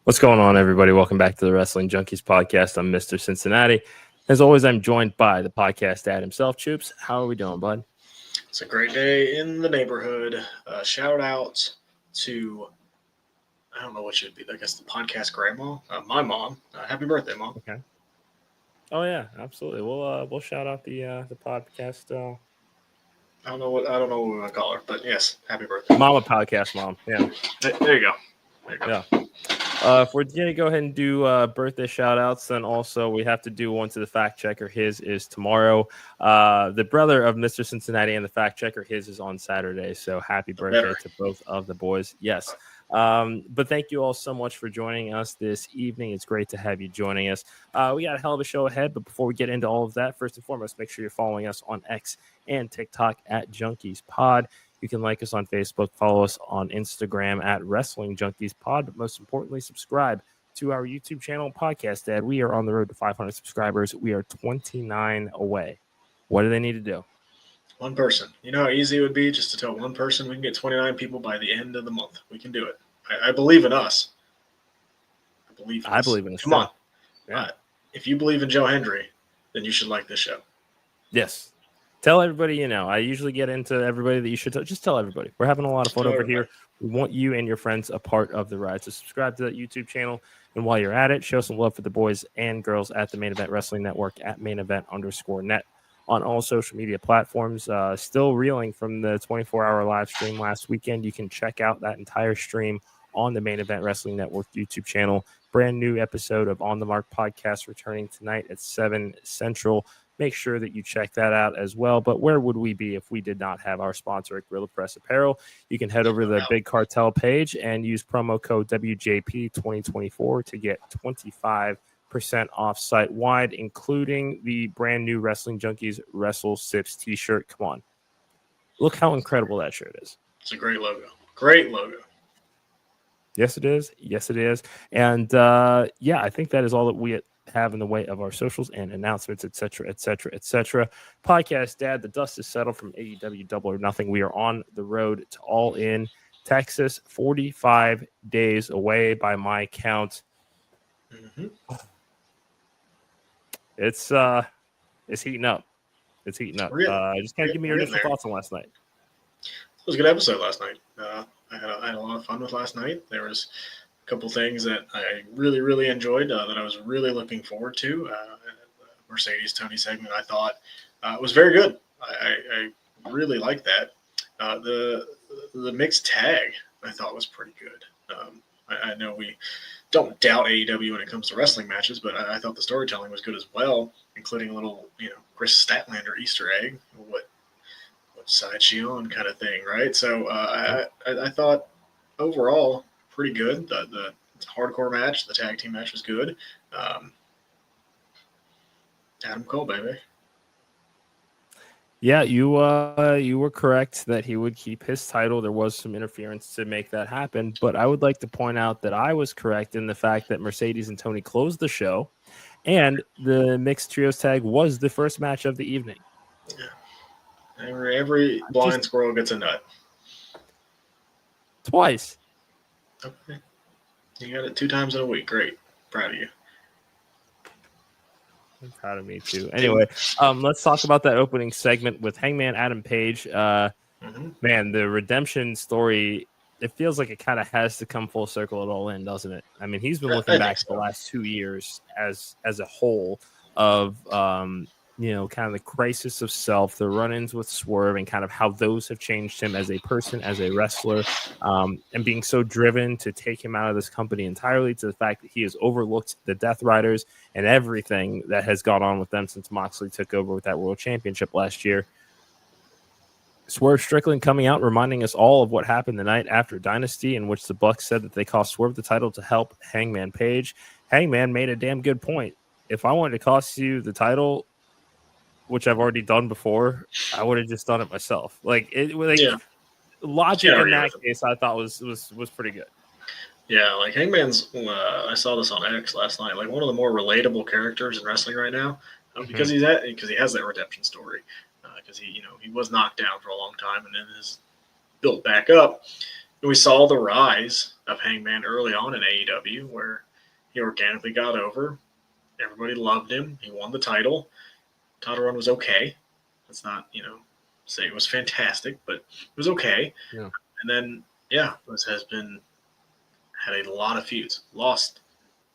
What's going on, everybody? Welcome back to the Wrestling Junkies podcast. I'm Mr. Cincinnati. As always, I'm joined by the podcast dad himself, Choops. How are we doing, bud? It's a great day in the neighborhood. Shout out to, I don't know what should be, I guess the podcast grandma, my mom. Happy birthday, Mom. Okay. Oh yeah, absolutely. We'll shout out the podcast I don't know what we want to call her, but yes, happy birthday. Mama podcast mom. Yeah. There you go. Yeah. If we're going to go ahead and do birthday shout outs, then also we have to do one to the fact checker. His is tomorrow. The brother of Mr. Cincinnati and the fact checker, his is on Saturday. So happy birthday to both of the boys. Yes. But thank you all so much for joining us this evening. It's great to have you joining us. We got a hell of a show ahead. But before we get into all of that, first and foremost, make sure you're following us on X and TikTok at Junkies Pod. You can like us on Facebook, follow us on Instagram at Wrestling Junkies Pod, but most importantly, subscribe to our YouTube channel and podcast, Dad. We are on the road to 500 subscribers. We are 29 away. What do they need to do? One person. You know how easy it would be just to tell one person we can get 29 people by the end of the month. We can do it. I believe in us. I believe in us. Come on. Yeah. If you believe in Joe Hendry, then you should like this show. Yes. Tell everybody, I usually get into everybody that you should just tell everybody. We're having a lot of fun over here. We want you and your friends a part of the ride. So subscribe to that YouTube channel. And while you're at it, show some love for the boys and girls at the Main Event Wrestling Network at mainevent_net on all social media platforms. Still reeling from the 24-hour live stream last weekend. You can check out that entire stream on the Main Event Wrestling Network YouTube channel. Brand new episode of On the Mark podcast returning tonight at 7 Central. Make sure that you check that out as well. But where would we be if we did not have our sponsor at Gorilla Press Apparel? You can head over to the Big Cartel page and use promo code WJP2024 to get 25% off site-wide, including the brand new Wrestling Junkies Wrestle Sips t-shirt. Come on. Look how incredible that shirt is. It's a great logo. Great logo. Yes, it is. Yes, it is. And, I think that is all that we have in the way of our socials and announcements, etc., etc., etc. Podcast Dad, the dust is settled from AEW Double or Nothing. We are on the road to All In Texas, 45 days away by my count. Mm-hmm. It's heating up. It's heating up. Just kind of give me your initial thoughts on last night. It was a good episode last night. I had a lot of fun with last night. There was a couple things that I really, really enjoyed that I was really looking forward to. Mercedes Tony segment I thought was very good. I really liked that. The mixed tag I thought was pretty good. I know we don't doubt AEW when it comes to wrestling matches, but I thought the storytelling was good as well, including a little, Chris Statlander Easter egg. What side she on kind of thing, right? So I thought overall pretty good. The hardcore match, the tag team match was good. Adam Cole, baby. Yeah, you were correct that he would keep his title. There was some interference to make that happen, but I would like to point out that I was correct in the fact that Mercedes and Tony closed the show, and the mixed trios tag was the first match of the evening. Yeah. Every blind squirrel gets a nut. Twice. Okay. You got it 2 times in a week. Great. Proud of you. I'm proud of me too. Anyway, let's talk about that opening segment with Hangman Adam Page. Man, the redemption story, it feels like it kind of has to come full circle at All In, doesn't it? I mean, he's been looking back at the last 2 years as a whole of kind of the crisis of self, the run-ins with Swerve, and kind of how those have changed him as a person, as a wrestler, and being so driven to take him out of this company entirely, to the fact that he has overlooked the Death Riders and everything that has gone on with them since Moxley took over with that World Championship last year. Swerve Strickland coming out, reminding us all of what happened the night after Dynasty, in which the Bucks said that they cost Swerve the title to help Hangman Page. Hangman made a damn good point. If I wanted to cost you the title, which I've already done before, I would have just done it myself. Logic in that case, I thought was pretty good. Yeah, like Hangman's. I saw this on X last night. Like one of the more relatable characters in wrestling right now, because he has that redemption story. Because he was knocked down for a long time and then has built back up. we saw the rise of Hangman early on in AEW, where he organically got over. Everybody loved him. He won the title. Title run was okay. Let's not, say it was fantastic, but it was okay. Yeah. And then, this has been had a lot of feuds. Lost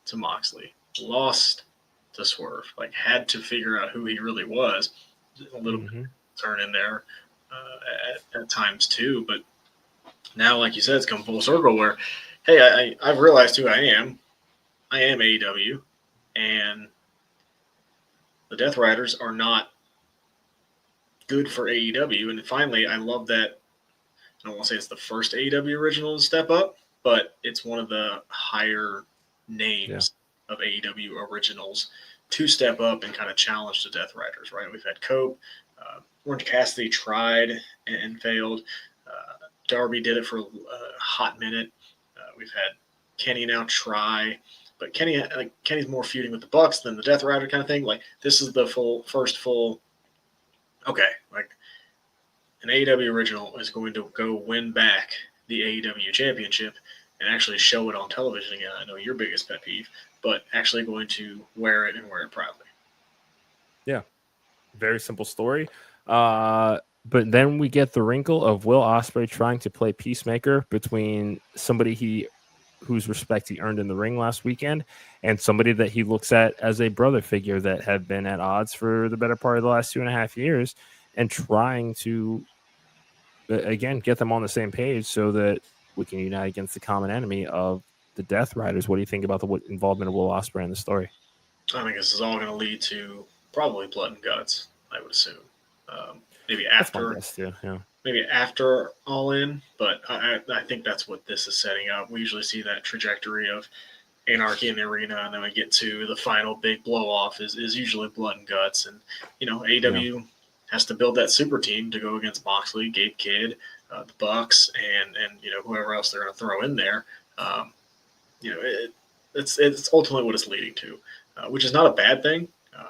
to Moxley. Lost to Swerve. Like, had to figure out who he really was. A little bit turn in there at times too, but now, like you said, it's come full circle where, hey, I've realized who I am. I am AEW, and the Death Riders are not good for AEW. And finally, I love that. I don't want to say it's the first AEW original to step up, but it's one of the higher names of AEW originals to step up and kind of challenge the Death Riders, right? We've had Cope. Orange Cassidy tried and failed. Darby did it for a hot minute. We've had Kenny now try, but Kenny's more feuding with the Bucks than the Death Rider kind of thing. Like, this is the first full. Okay, like an AEW original is going to go win back the AEW championship and actually show it on television again. I know your biggest pet peeve, but actually going to wear it and wear it proudly. Yeah, very simple story. But then we get the wrinkle of Will Ospreay trying to play peacemaker between somebody whose respect he earned in the ring last weekend and somebody that he looks at as a brother figure that had been at odds for the better part of the last 2.5 years, and trying to, again, get them on the same page so that we can unite against the common enemy of the Death Riders. What do you think about the involvement of Will Ospreay in the story? I think this is all going to lead to probably blood and guts, I would assume. Maybe after, maybe after All In, but I think that's what this is setting up. We usually see that trajectory of anarchy in the arena, and then we get to the final big blow off is usually blood and guts. And AEW has to build that super team to go against Moxley, Gabe Kidd, the Bucks, and whoever else they're going to throw in there. It's ultimately what it's leading to, which is not a bad thing.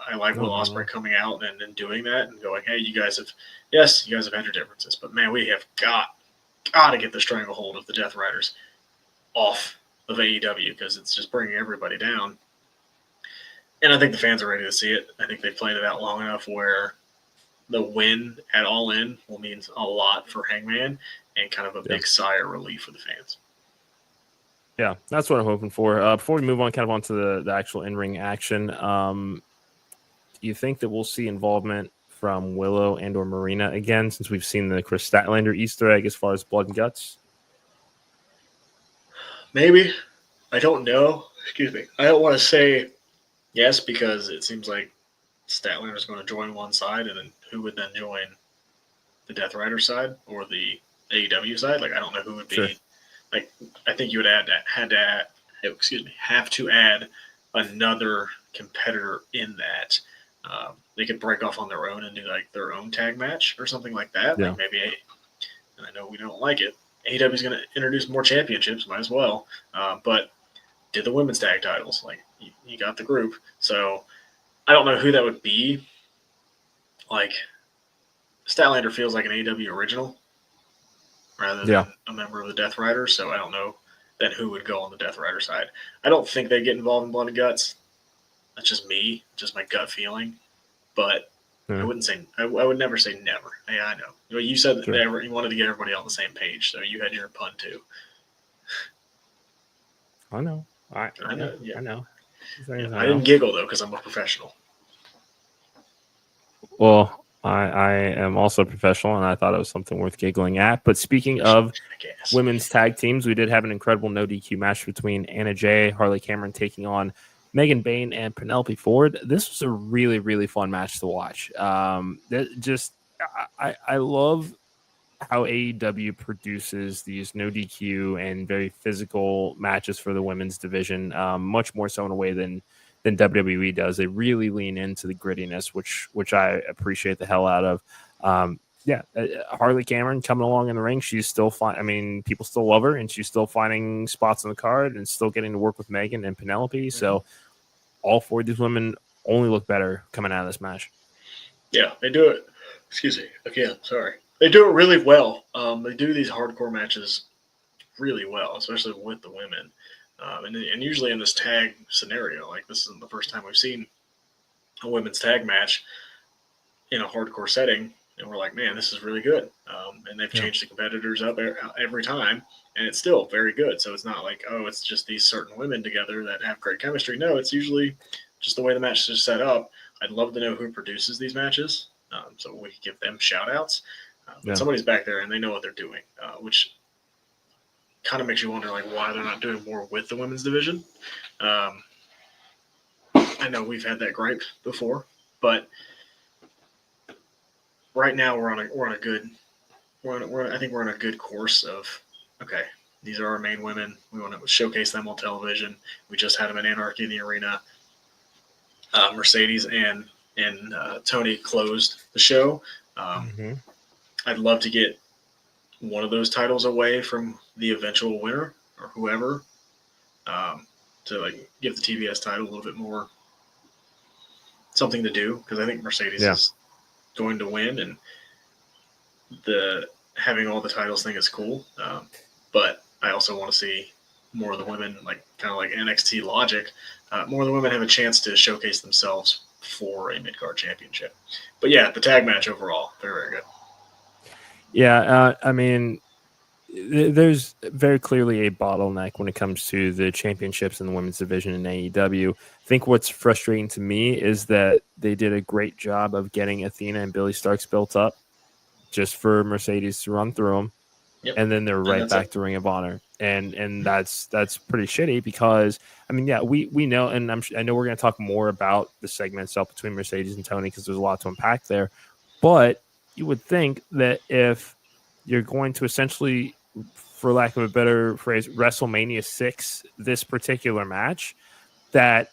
I like Will Ospreay coming out and doing that and going, hey, you guys have had your differences, but man, we have got to get the stranglehold of the Death Riders off of AEW because it's just bringing everybody down. And I think the fans are ready to see it. I think they've played it out long enough where the win at All In will mean a lot for Hangman and kind of a big sigh of relief for the fans. Yeah, that's what I'm hoping for. Before we move on, kind of onto the actual in-ring action, do you think that we'll see involvement from Willow and or Marina again, since we've seen the Chris Statlander Easter egg as far as blood and guts? Maybe. I don't know. Excuse me. I don't want to say yes because it seems like Statlander is going to join one side, and then who would then join the Death Rider side or the AEW side? Like, I don't know who would be. Sure. Like, I think you would have to add another competitor in that. They could break off on their own and do like their own tag match or something like that. Yeah. Like maybe, and I know we don't like it, AEW is going to introduce more championships, might as well. But did the women's tag titles. Like, you got the group. So I don't know who that would be. Like, Statlander feels like an AEW original rather than a member of the Death Rider. So I don't know then who would go on the Death Rider side. I don't think they get involved in blood and guts. That's just me, just my gut feeling. But I wouldn't say I would never say never. Yeah, I know. You said that you wanted to get everybody on the same page, so you had your pun too. I know. I know. Yeah. I know. I didn't giggle though because I'm a professional. Well, I am also a professional, and I thought it was something worth giggling at. But speaking of women's tag teams, we did have an incredible no DQ match between Anna Jay, Harley Cameron taking on Megan Bayne and Penelope Ford. This was a really, really fun match to watch. I love how AEW produces these no DQ and very physical matches for the women's division, much more so in a way than WWE does. They really lean into the grittiness, which I appreciate the hell out of. Harley Cameron coming along in the ring. She's still fine. I mean, people still love her, and she's still finding spots on the card and still getting to work with Megan and Penelope. Mm-hmm. So all four of these women only look better coming out of this match. Yeah, they do it. Excuse me. Again, sorry. They do it really well. They do these hardcore matches really well, especially with the women. And usually in this tag scenario, like this isn't the first time we've seen a women's tag match in a hardcore setting, and we're like, man, this is really good. And they've changed the competitors up every time, and it's still very good. So it's not like, oh, it's just these certain women together that have great chemistry. No, it's usually just the way the match is set up. I'd love to know who produces these matches, so we could give them shout outs. But somebody's back there and they know what they're doing, which kind of makes you wonder like why they're not doing more with the women's division. I know we've had that gripe before, but right now I think we're on a good course of, okay, these are our main women. We want to showcase them on television. We just had them in Anarchy in the Arena. Mercedes and Tony closed the show. I'd love to get one of those titles away from the eventual winner or whoever, to like give the TBS title a little bit more something to do, because I think Mercedes is going to win, and the having all the titles thing is cool. But I also want to see more of the women, like kind of like NXT logic. More of the women have a chance to showcase themselves for a mid-card championship. But yeah, the tag match overall, very, very good. Yeah, I mean, there's very clearly a bottleneck when it comes to the championships in the women's division in AEW. I think what's frustrating to me is that they did a great job of getting Athena and Billy Starks built up just for Mercedes to run through them. Yep. And then they're right back to Ring of Honor. And that's pretty shitty because, I mean, yeah, we know, and I know we're going to talk more about the segment itself between Mercedes and Tony because there's a lot to unpack there. But you would think that if you're going to essentially, for lack of a better phrase, WrestleMania 6, this particular match, that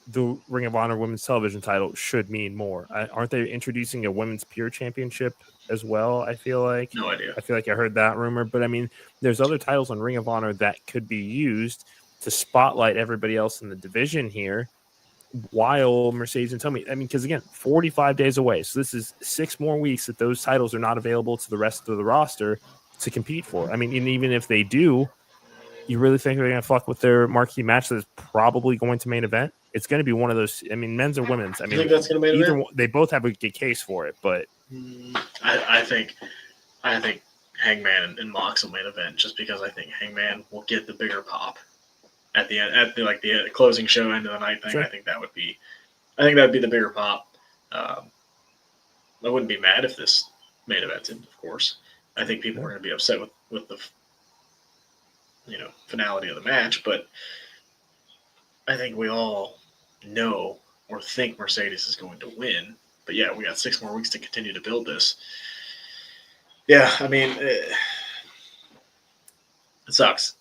the Ring of Honor Women's Television title should mean more. Aren't they introducing a Women's Pure Championship as well? I feel like. No idea. I feel like I heard that rumor. But, I mean, there's other titles on Ring of Honor that could be used to spotlight everybody else in the division here while Mercedes and Tony. I mean, because, again, 45 days away. So this is 6 more weeks that those titles are not available to the rest of the roster to compete for. I mean, and even if they do, you really think they're going to fuck with their marquee match that's probably going to main event? It's going to be one of those. I mean, men's or women's. I mean, think that's going to main event? They both have a good case for it, but I think Hangman and Mox will main event just because I think Hangman will get the bigger pop at the end, at the closing show end of the night thing. Sure. I think that would be the bigger pop. I wouldn't be mad if this main evented, of course. I think people are going to be upset with the finality of the match, but I think we all know or think Mercedes is going to win. But yeah, we got 6 more weeks to continue to build this. Yeah, I mean, it sucks.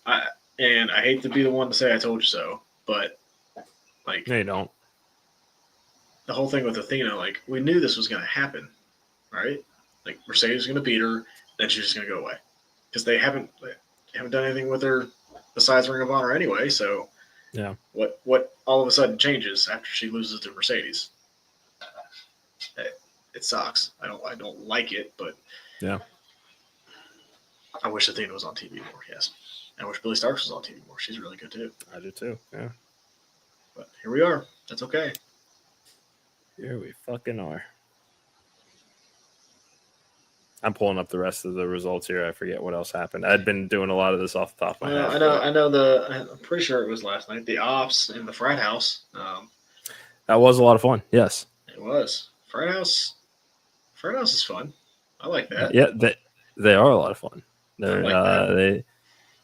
And I hate to be the one to say I told you so, but like, no, you don't. The whole thing with Athena, like, we knew this was going to happen, right? Like, Mercedes was going to beat her, then she's just going to go away because they haven't done anything with her besides Ring of Honor anyway. So yeah, what all of a sudden changes after she loses to Mercedes? It sucks. I don't like it, but yeah, I wish Athena was on TV more. Yes, I wish Billy Starks was on TV more. She's really good too. I do too. Yeah, but here we are. That's okay. Here we fucking are. I'm pulling up the rest of the results here. I forget what else happened. I'd been doing a lot of this off the top of my head. I know. I'm pretty sure it was last night. The Ops in the frat house. That was a lot of fun. Yes, it was. Frat house is fun. I like that. Yeah, they are a lot of fun. They're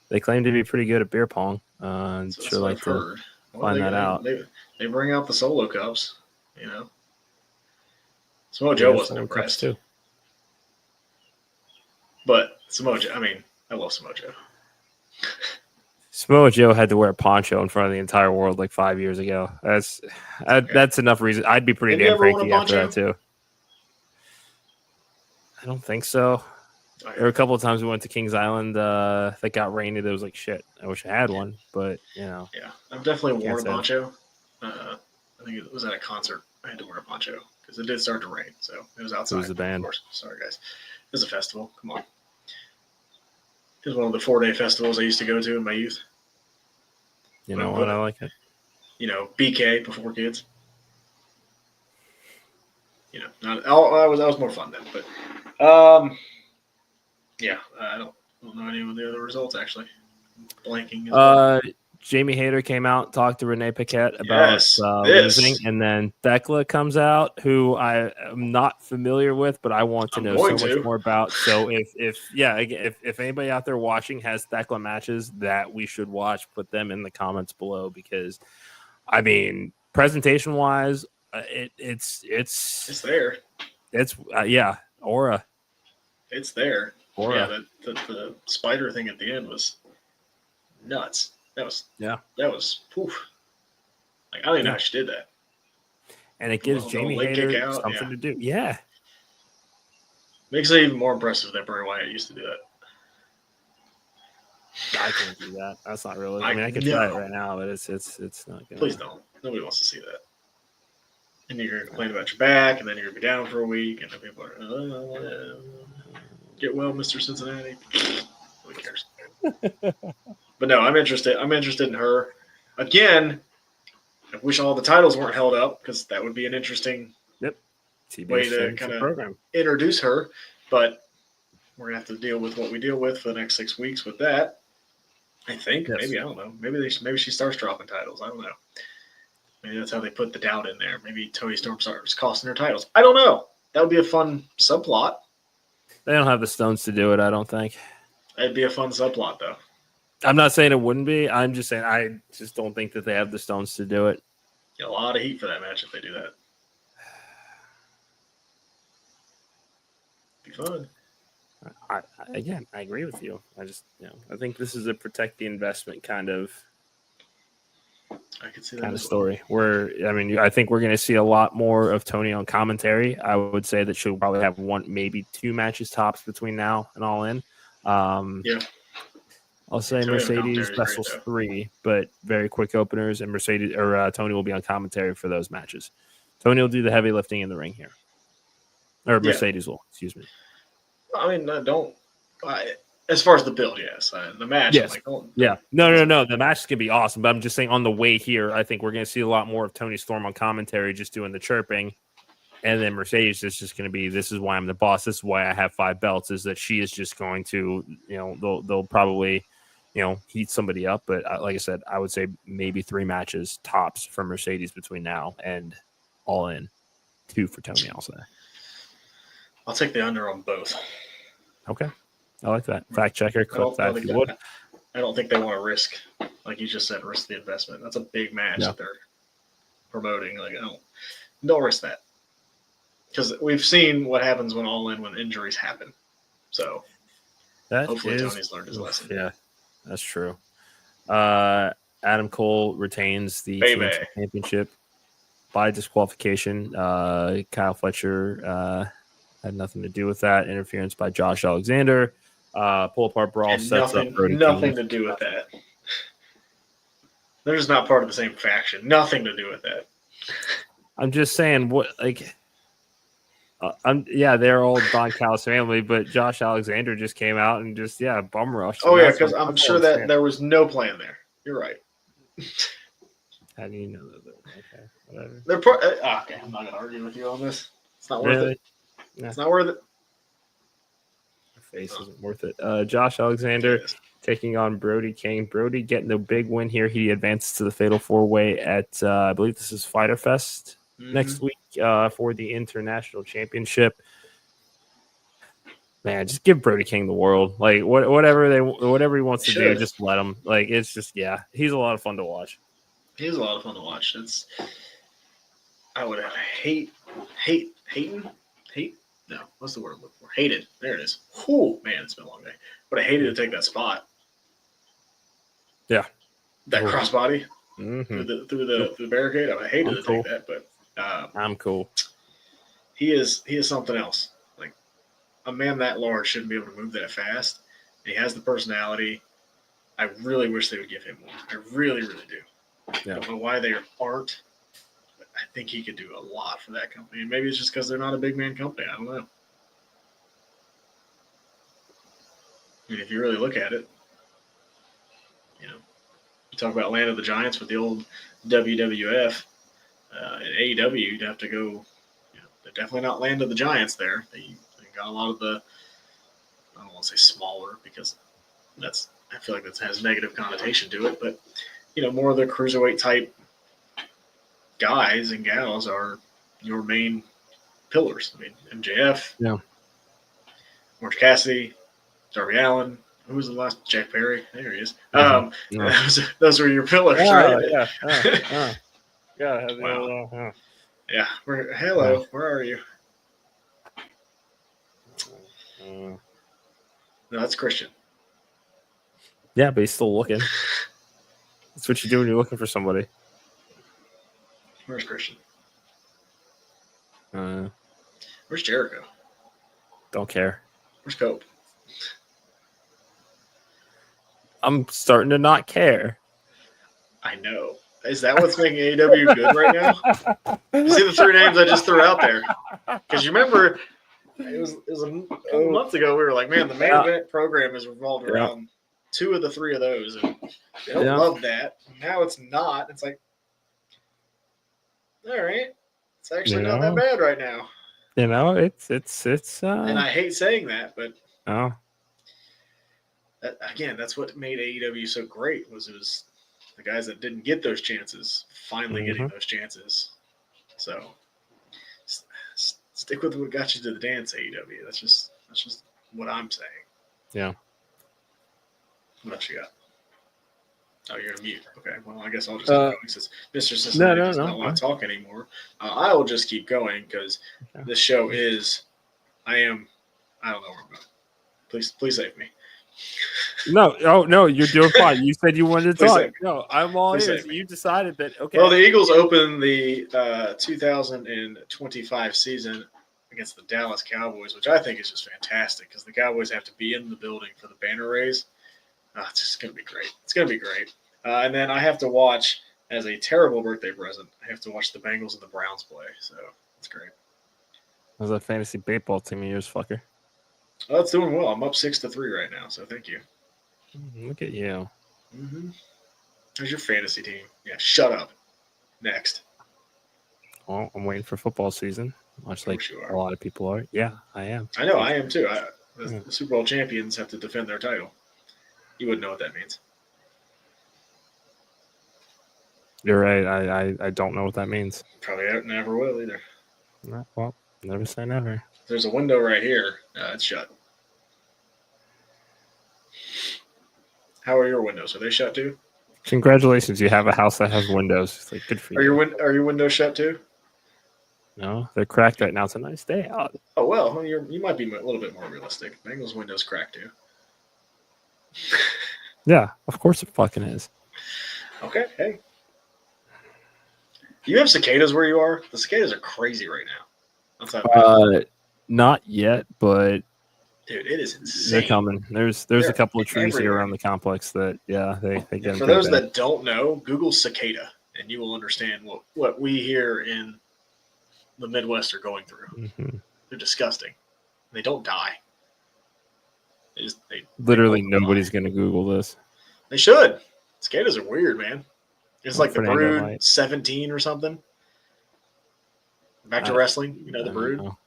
they claim to be pretty good at beer pong. Sure, like to find that out. They bring out the solo cups. Samoa Joe wasn't impressed too. But Samoa Joe, I mean, I love Samoa Joe. Samoa Joe had to wear a poncho in front of the entire world like 5 years ago. That's enough reason. I'd be pretty damn cranky after that too. I don't think so. There were a couple of times we went to Kings Island that got rainy. That was like shit. I wish I had one, but Yeah, I've definitely worn a poncho. I think it was at a concert. I had to wear a poncho because it did start to rain, so it was outside. It was the band. Of course. Sorry, guys. It was a festival. Come on. It was one of the 4-day festivals I used to go to in my youth. You know what? I like it. BK before kids. That was more fun then. But yeah, I don't know any of the other results actually. Blanking. Jamie Hayter came out, talked to Renee Paquette about losing, and then Thekla comes out, who I am not familiar with, but I want to know so much more about. So if anybody out there watching has Thekla matches that we should watch, put them in the comments below, because I mean, presentation wise, it's there. It's Aura. It's there. Aura. Yeah, the spider thing at the end was nuts. That was poof. Like, I don't even know how she did that. And it gives Jamie Hayter something to do. Yeah. Makes it even more impressive that Bray Wyatt used to do that. I can't do that. That's not really. I mean, I could try it right now, but it's not gonna. Please don't. Nobody wants to see that. And you're gonna complain about your back, and then you're gonna be down for a week, and then people are, get well, Mr. Cincinnati. Who cares? But no, I'm interested. I'm interested in her. Again, I wish all the titles weren't held up, because that would be an interesting way to kind of introduce her. But we're going to have to deal with what we deal with for the next 6 weeks with that. I think. Yes. Maybe. I don't know. Maybe she starts dropping titles. I don't know. Maybe that's how they put the doubt in there. Maybe Toni Storm starts costing her titles. I don't know. That would be a fun subplot. They don't have the stones to do it, I don't think. It'd be a fun subplot, though. I'm not saying it wouldn't be. I'm just saying I just don't think that they have the stones to do it. Get a lot of heat for that match if they do that. Be fun. I agree with you. I just, I think this is a protect the investment kind of story. Where, I mean, I think we're going to see a lot more of Toni on commentary. I would say that she'll probably have 1, maybe 2 matches tops between now and All In. I'll say Toni Mercedes vessels 3, but very quick openers, and Toni will be on commentary for those matches. Toni will do the heavy lifting in the ring here, or Mercedes will. Excuse me. I mean, as far as the build, yes. The match, yes. No. The match can be awesome, but I'm just saying on the way here, I think we're going to see a lot more of Toni Storm on commentary, just doing the chirping. And then Mercedes is just going to be, this is why I'm the boss. This is why I have 5 belts, is that she is just going to, they'll probably, heat somebody up. But like I said, I would say maybe 3 matches tops for Mercedes between now and All In. 2 for Toni, I'll say. I'll take the under on both. Okay. I like that. Fact checker, clip that if you would. I don't think they want to risk, like you just said, risk the investment. That's a big match that they're promoting. Like, don't risk that. Because we've seen what happens when injuries happen. So hopefully Tony's learned his lesson. Yeah, that's true. Adam Cole retains the TNT championship by disqualification. Kyle Fletcher had nothing to do with that. Interference by Josh Alexander. Pull apart brawl sets up Brody nothing King. To do with that. They're just not part of the same faction. Nothing to do with that. I'm just saying, they're all Don Callis family, but Josh Alexander just came out and just bum rushed. Oh yeah, because I'm sure that there was no plan there. You're right. How do you know that? Okay, whatever. Okay, I'm not gonna argue with you on this. It's not worth it. Yeah. It's not worth it. Face isn't worth it. Josh Alexander taking on Brody King. Brody getting the big win here. He advances to the Fatal 4-Way at, I believe this is Fyter Fest next week for the International Championship. Man, just give Brody King the world. Like, whatever he wants to do, just let him. Like, it's just, he's a lot of fun to watch. He's a lot of fun to watch. I would hate. No, what's the word I'm looking for? Hated. There it is. Whew, man, it's been a long day. But I hated to take that spot. Yeah. That crossbody through the barricade. I hated to take that, but I'm cool. He is something else. Like, a man that large shouldn't be able to move that fast. He has the personality. I really wish they would give him more. I really, really do. Yeah. I don't know why they aren't. I think he could do a lot for that company. And maybe it's just because they're not a big man company. I don't know. mean, if you really look at it, you talk about Land of the Giants with the old WWF. At AEW, you'd have to go. They're definitely not Land of the Giants there. They got a lot of the, I don't want to say smaller because I feel like that has a negative connotation to it, but more of the cruiserweight type guys and gals are your main pillars. I mean, MJF, Orange Cassidy, Darby Allin. Who was the last? Jack Perry. There he is. Those were your pillars, right? Yeah. Wow. Yeah. Hello. Where are you? No, that's Christian. Yeah, but he's still looking. That's what you do when you're looking for somebody. Where's Christian? Where's Jericho? Don't care. Where's Cope? I'm starting to not care. I know. Is that what's making AEW good right now? You see the 3 names I just threw out there? Because you remember, it was a couple months ago, we were like, man, the main event program is revolved around 2 of the 3 of those. And they don't love that. Now it's not. It's like, all right. It's actually not that bad right now. It's and I hate saying that, but again, that's what made AEW so great was the guys that didn't get those chances finally getting those chances. So stick with what got you to the dance, AEW. That's just what I'm saying. Yeah. What else you got? Oh, you're gonna mute. Okay. Well, I guess I'll just keep going since Mr. Cincinnati does not want to talk anymore. I will just keep going because this show is. I don't know where I'm going. Please save me. No, you're doing fine. You said you wanted to talk. No, I'm all ears. You decided that. Okay. Well, the Eagles open the 2025 season against the Dallas Cowboys, which I think is just fantastic because the Cowboys have to be in the building for the banner raise. It's just going to be great. It's going to be great. And then I have to watch, as a terrible birthday present, I have to watch the Bengals and the Browns play. So it's great. How's that fantasy baseball team of yours, fucker? Oh, it's doing well. I'm up 6-3 right now, so thank you. Look at you. Mm-hmm. How's your fantasy team? Yeah, shut up. Next. Well, I'm waiting for football season, much like a lot of people are. Yeah, I am. I know, I am too. The Super Bowl champions have to defend their title. You wouldn't know what that means. You're right. I don't know what that means. Probably never will either. Well, never say never. There's a window right here. It's shut. How are your windows? Are they shut too? Congratulations, you have a house that has windows. It's like good for you. Are your windows shut too? No, they're cracked right now. It's a nice day out. Oh well, you might be a little bit more realistic. Bengals windows cracked too. Yeah, of course it fucking is. Okay, hey. Do you have cicadas where you are? The cicadas are crazy right now. Not yet, but dude, it is insane. They're coming. There's a couple of trees here around the complex that they get. For those that don't know, Google cicada, and you will understand what we here in the Midwest are going through. Mm-hmm. They're disgusting. They don't die. Literally nobody's going to Google this. They should. Cicadas are weird, man. It's like the Brood Light. 17 or something. Back to wrestling, the Brood. Know.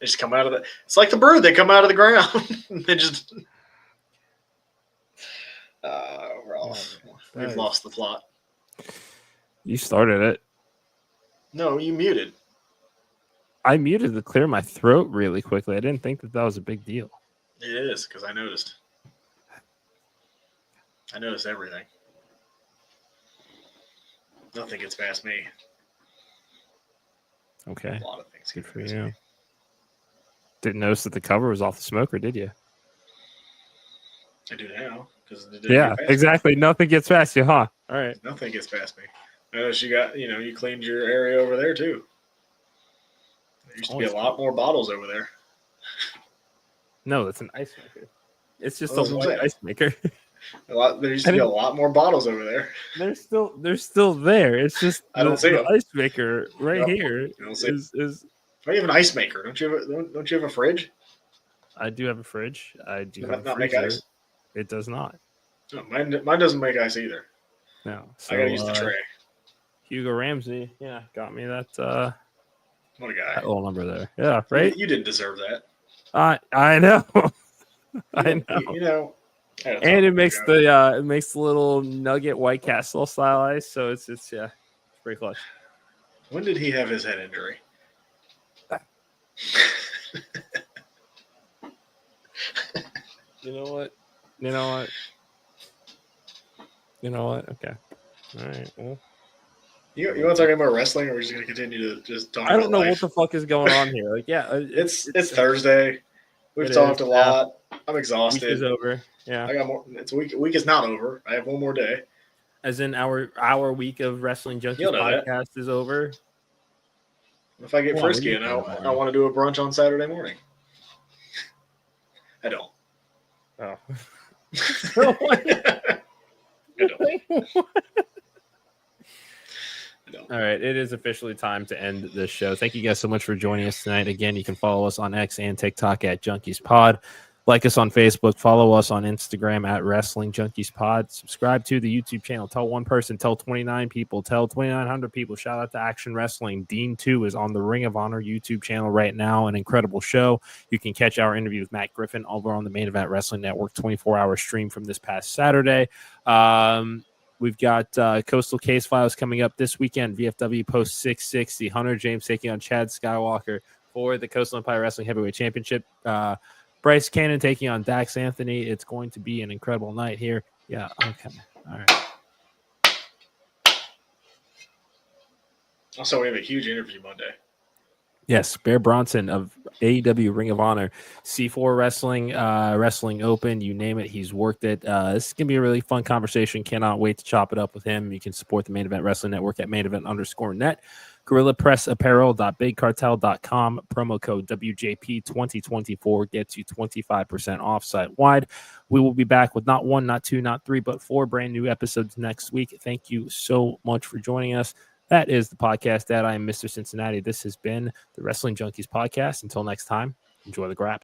They just come out of it's like the Brood. They come out of the ground. They just. We've lost the plot. You started it. No, you muted. I muted to clear my throat really quickly. I didn't think that was a big deal. It is, because I noticed. I noticed everything. Nothing gets past me. Okay. A lot of things. Good for you. Me. Didn't notice that the cover was off the smoker, did you? I do now. Yeah, exactly. Nothing gets past you, huh? All right. Nothing gets past me. I noticed you cleaned your area over there, too. There used to be a lot more bottles over there. No, that's an ice maker. It's just a white ice maker. There used to be a lot more bottles over there. They're still there. It's just I don't see the them. ice maker right here. I don't see is. Why do you have an ice maker? Don't you have a fridge? I do have a fridge. I do have a Not make freezer. ice? It does not. No, mine doesn't make ice either. No. So, I gotta use the tray. Hugo Ramsey, got me that. What a guy! That little number there. Yeah, right. You didn't deserve that. I know. I know. You know. And it makes the little nugget White Castle style ice, so it's pretty clutch. When did he have his head injury? You know what? Okay. All right. Well, you want to talk about wrestling, or are we just going to continue to just talk? I don't know life? What the fuck is going on here. Like, yeah, it's Thursday. We've talked a lot. I'm exhausted. Week is over. Yeah, I got more. It's week is not over. I have one more day. As in our week of Wrestling Junkies podcast is over. If I get frisky and I want to do a brunch on Saturday morning, I don't. Oh. I don't. All right, it is officially time to end this show. Thank you guys so much for joining us tonight. Again, you can follow us on X and TikTok at Junkies Pod. Like us on Facebook. Follow us on Instagram at Wrestling Junkies Pod. Subscribe to the YouTube channel. Tell one person. Tell 29 people. Tell 2,900 people. Shout out to Action Wrestling. Dean 2 is on the Ring of Honor YouTube channel right now. An incredible show. You can catch our interview with Matt Griffin over on the Main Event Wrestling Network 24-hour stream from this past Saturday. We've got Coastal Case Files coming up this weekend. VFW Post 660. Hunter James taking on Chad Skywalker for the Coastal Empire Wrestling Heavyweight Championship. Bryce Cannon taking on Dax Anthony. It's going to be an incredible night here. Yeah, okay. All right. Also, we have a huge interview Monday. Yes, Bear Bronson of AEW Ring of Honor, C4 Wrestling, Wrestling Open, you name it, he's worked it. This is going to be a really fun conversation. Cannot wait to chop it up with him. You can support the Main Event Wrestling Network at mainevent_net. GorillaPressApparel.BigCartel.com. Promo code WJP2024 gets you 25% off site wide. We will be back with not one, not two, not three, but 4 brand new episodes next week. Thank you so much for joining us. That is the podcast that I am Mr. Cincinnati. This has been the Wrestling Junkies podcast. Until next time, enjoy the grab.